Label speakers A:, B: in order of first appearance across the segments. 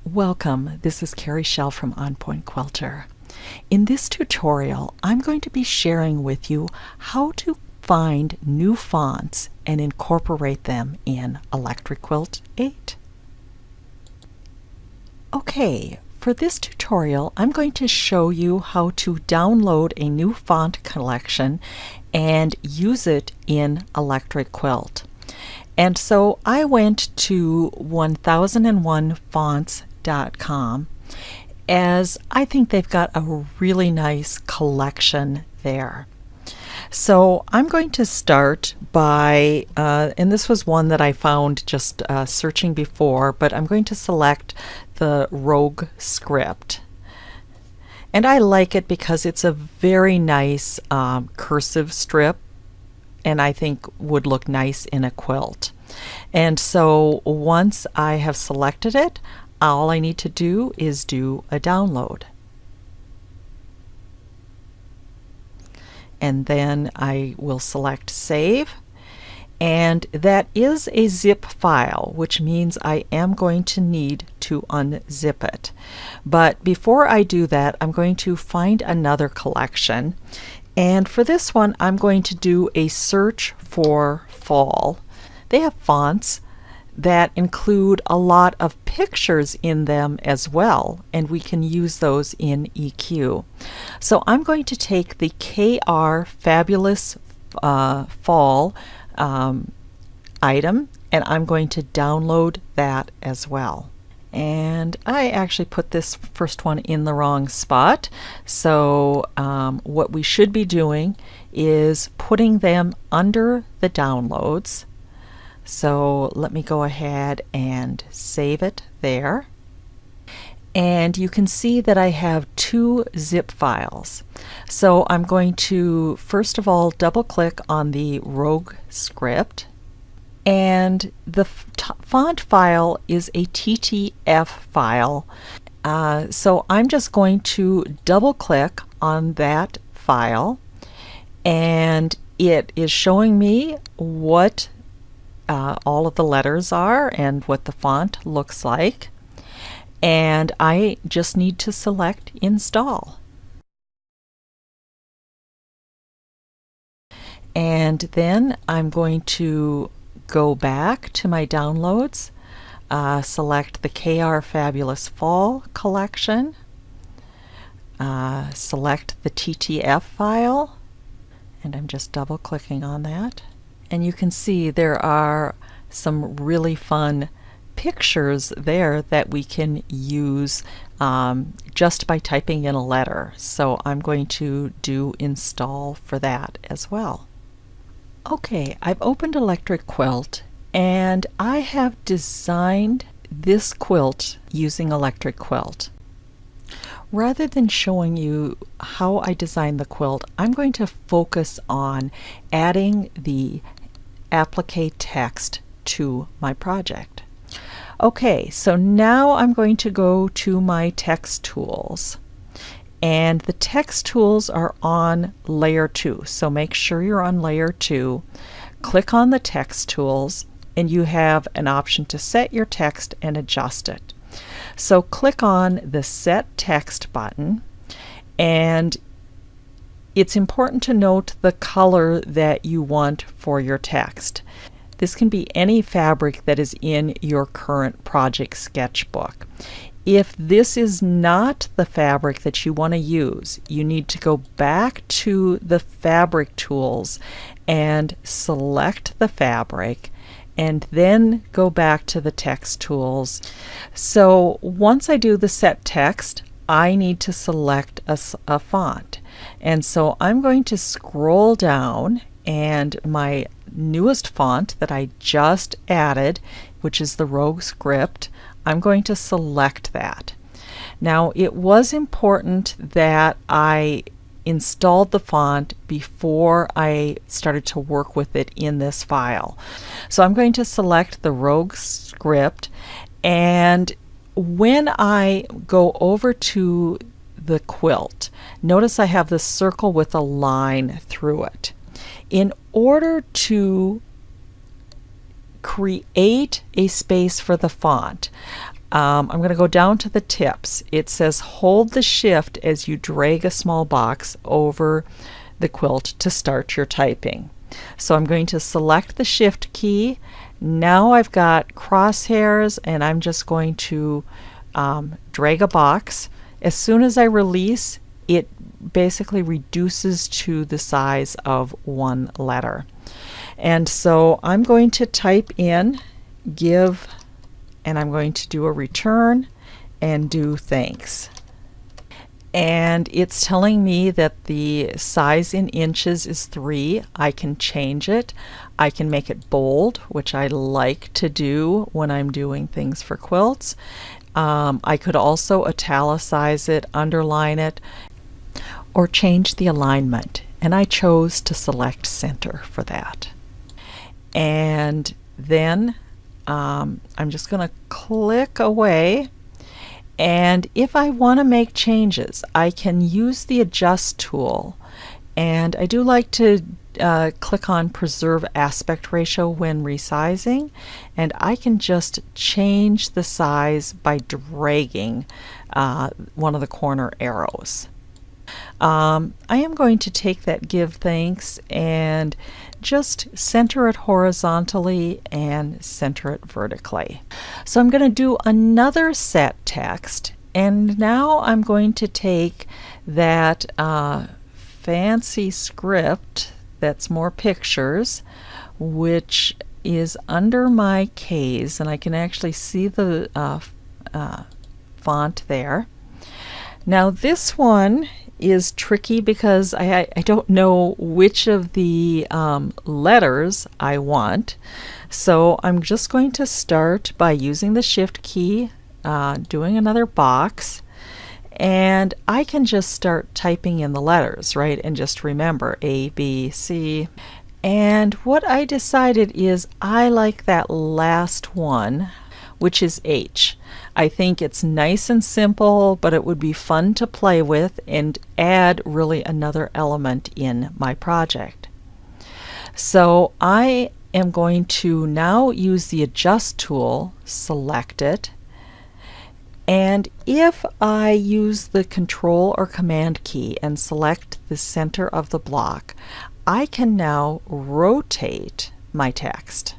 A: Welcome, this is Carrie Schell from On Point Quilter. In this tutorial, I'm going to be sharing with you how to find new fonts and incorporate them in Electric Quilt 8. Okay, for this tutorial, I'm going to show you how to download a new font collection and use it in Electric Quilt. And so I went to 1001fonts.com as I think they've got a really nice collection there. So I'm going to start by, and this was one that I found just searching before, but I'm going to select the Rogue script. And I like it because it's a very nice cursive strip, and I think would look nice in a quilt. And so once I have selected it, all I need to do is do a download. And then I will select save, and that is a zip file, which means I am going to need to unzip it. But before I do that, I'm going to find another collection. And for this one, I'm going to do a search for fall. They have fonts that include a lot of pictures in them as well, and we can use those in EQ. So I'm going to take the KR Fabulous Fall item, and I'm going to download that as well. And I actually put this first one in the wrong spot. So what we should be doing is putting them under the downloads. So let me go ahead and save it there. And you can see that I have two zip files. So I'm going to first of all double click on the Rogue script. And the font file is a TTF file. So I'm just going to double click on that file, and it is showing me what all of the letters are and what the font looks like. And I just need to select install. And then I'm going to go back to my downloads, select the KR Fabulous Fall collection, select the TTF file, and I'm just double clicking on that. And you can see there are some really fun pictures there that we can use just by typing in a letter. So I'm going to do install for that as well. Okay, I've opened Electric Quilt, and I have designed this quilt using Electric Quilt. Rather than showing you how I designed the quilt, I'm going to focus on adding the applique text to my project. Okay, so now I'm going to go to my text tools. And the text tools are on layer 2, so make sure you're on layer 2. Click on the text tools, and you have an option to set your text and adjust it. So click on the Set Text button, and it's important to note the color that you want for your text. This can be any fabric that is in your current project sketchbook. If this is not the fabric that you want to use, you need to go back to the fabric tools and select the fabric, and then go back to the text tools. So once I do the set text, I need to select a font. And so I'm going to scroll down, and my newest font that I just added, which is the Rogue script, I'm going to select that. Now, it was important that I installed the font before I started to work with it in this file. So I'm going to select the Rogue script, and when I go over to the quilt, notice I have this circle with a line through it. In order to create a space for the font, I'm going to go down to the tips. It says hold the shift as you drag a small box over the quilt to start your typing. So I'm going to select the shift key. Now I've got crosshairs and I'm just going to drag a box. As soon as I release, it basically reduces to the size of one letter. And so I'm going to type in give, and I'm going to do a return and do thanks. And it's telling me that the size in inches is 3. I can change it. I can make it bold, which I like to do when I'm doing things for quilts. I could also italicize it, underline it, or change the alignment. And I chose to select center for that. And then I'm just going to click away. And if I want to make changes, I can use the adjust tool. And I do like to click on preserve aspect ratio when resizing, and I can just change the size by dragging one of the corner arrows. I am going to take that give thanks and just center it horizontally and center it vertically. So I'm going to do another set text, and now I'm going to take that fancy script that's more pictures, which is under my K's, and I can actually see the font there. Now this one is tricky because I don't know which of the letters I want. So I'm just going to start by using the shift key, doing another box, and I can just start typing in the letters, right? And just remember A, B, C. And what I decided is I like that last one, which is H. I think it's nice and simple, but it would be fun to play with and add really another element in my project. So I am going to now use the adjust tool, select it, and if I use the control or command key and select the center of the block, I can now rotate my text.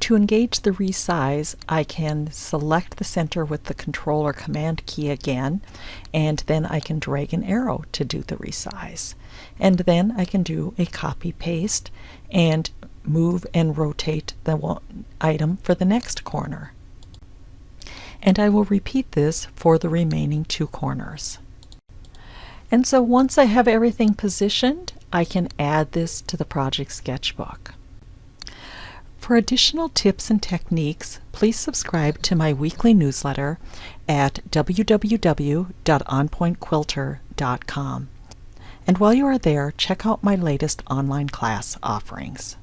A: To engage the resize, I can select the center with the control or command key again, and then I can drag an arrow to do the resize. And then I can do a copy paste and move and rotate the one item for the next corner. And I will repeat this for the remaining 2 corners. And so once I have everything positioned, I can add this to the project sketchbook. For additional tips and techniques, please subscribe to my weekly newsletter at www.onpointquilter.com. And while you are there, check out my latest online class offerings.